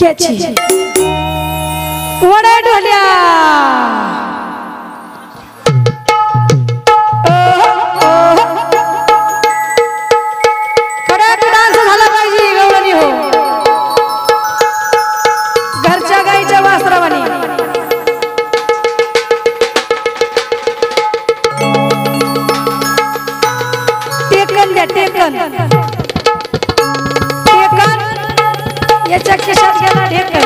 टिपक्याची वड्या ढोल्या कडक डान्स झाला पाहिजे गवळणी हो घरच्या गाईच्या वासरावानी टेकन द्या टेकन याच्या खिशात गेला ढेकण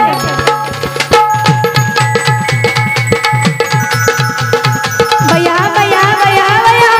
बया बया बया बया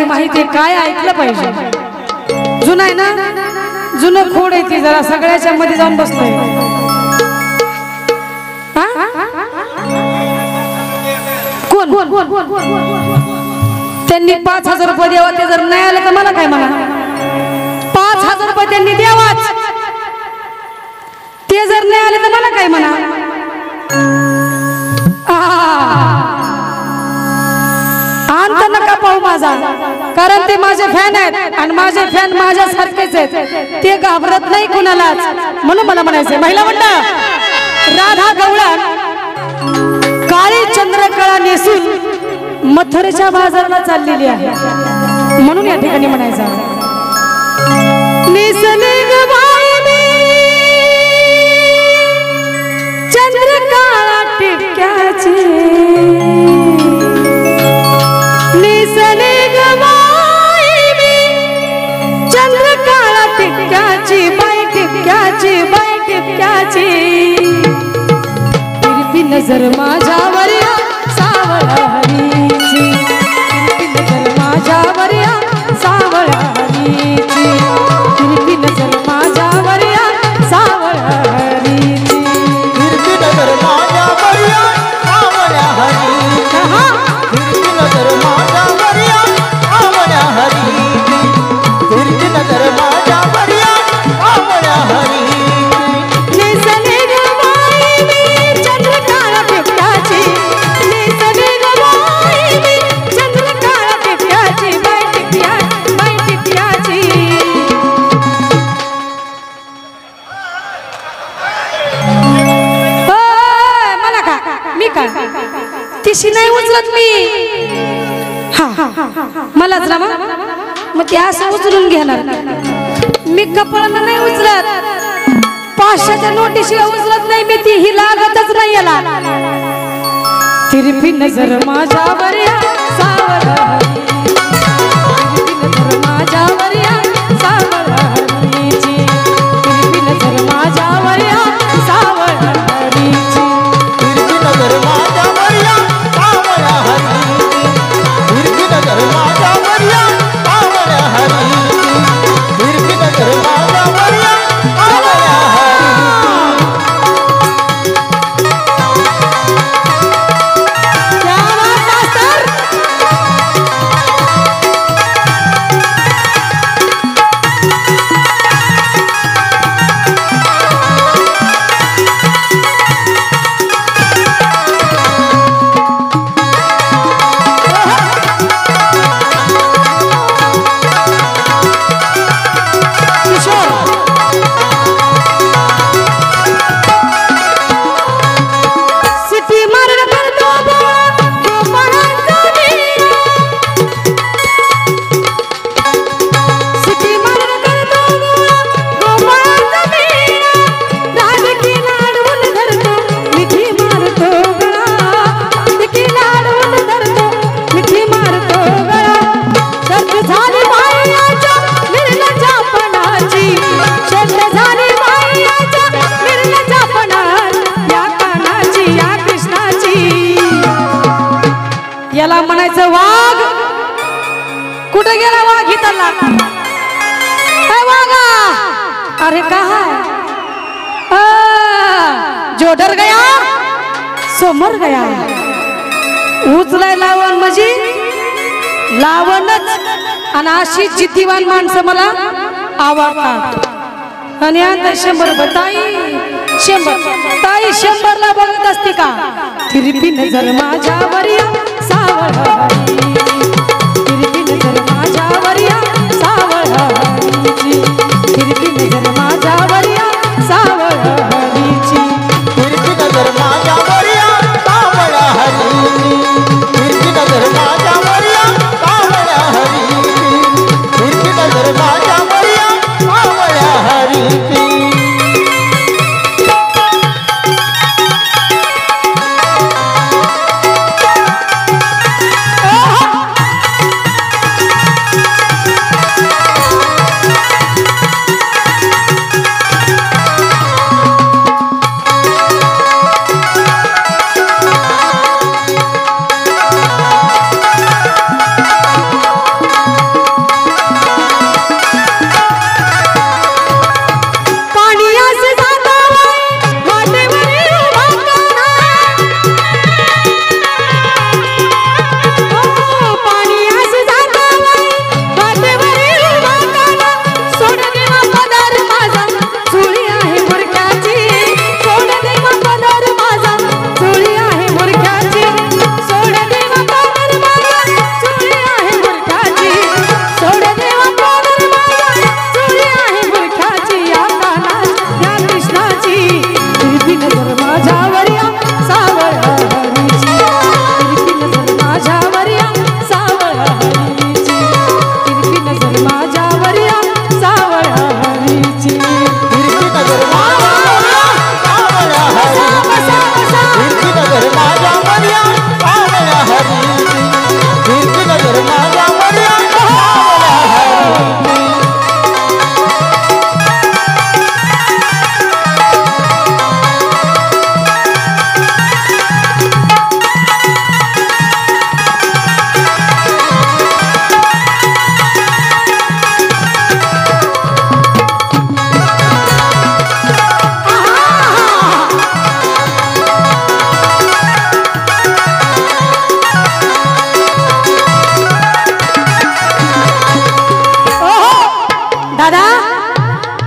माहिती काय ऐकलं पाहिजे जुना आहे ना जुनं खोड आहे ती जरा सगळ्याच्या मध्ये जाऊन बसलोय कोण त्यांनी 5,000 रुपये द्यावा ते जर नाही आलं तर मला काय म्हणा 5,000 रुपये त्यांनी द्यावाच ते जर नाही आले तर मला काय म्हणा अंत नका पाहू माझा कारण ते माझे फॅन आहेत आणि माझे फॅन माझ्यासारखेच आहेत ते घाबरत नाही कुणालाच म्हणून मला म्हणायचंय महिला मंडळ राधा गवळण काळी चंद्रकळा नेसून मथुरेच्या बाजाराला चाललेली आहे म्हणून या ठिकाणी म्हणायचं नेसले गवाई चंद्रकळा टिपक्याची नजर माझ्यावर सावळा हरीची नजर माझ्यावर सावळा हरीची नजर माझ्यावर सावळा हरीची नजर माझ्यावर सावळा हरीची नजर माझ्यावर सावळा हरीची नजर माझ्यावर सावळा हरीची तिशी नाही उचलत मी मलाच ना मग ते असं उचलून घेणार मी कपाळाला नाही उचलत 500च्या नोटीशी उचलत नाही मी ती ही लागतच नाही याला तिरपी नजर माझ्यावर सावळा नजर माझ्यावर सावळा हरीची तिरपी नजर माझ्यावर सावळा हरीची नजर माझ्यावर सावळा हरीची नजर माझ्यावर सावळा हरीची नजर माझ्यावर सावळा हरीची कुठे गेला वाघ इथला वाघा अरे कहा जो डर गया सो मर गया उचलाय लावण म्हणजे लावणच आणि अशी जिद्दीवान माणसं मला आवडतात आणि आता 100 ताई 100ला बघत असते का तिरपी नजर माझ्यावर या सावळी तिरपी नजर माझ्यावर या सावळीची तिरपी नजर माझ्यावर या सावळीची तिरपी नजर माझ्यावर या सावळ्या हरीची तिरपी नजर माझ्यावर या सावळ्या हरीची तिरपी नजर माझ्यावर या सावळ्या हरीची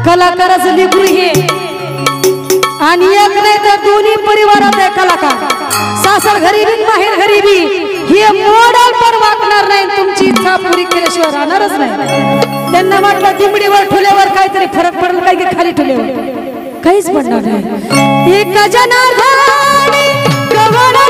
कलाकाराचं लेकरू हे आणि एक नाही तर दोन्ही परिवारात आहे कलाकार सासर गरीबी बाहेर गरीबी हे मॉडेल पण वागणार नाही तुमची इच्छा पुरी केल्याशिवाय राहणारच नाही त्यांना वाटलं दिमडीवर ठुल्यावर काहीतरी फरक पडेल काही की खाली ठुल्यावर काहीच पडणार नाही एक जनार्दनी गवळा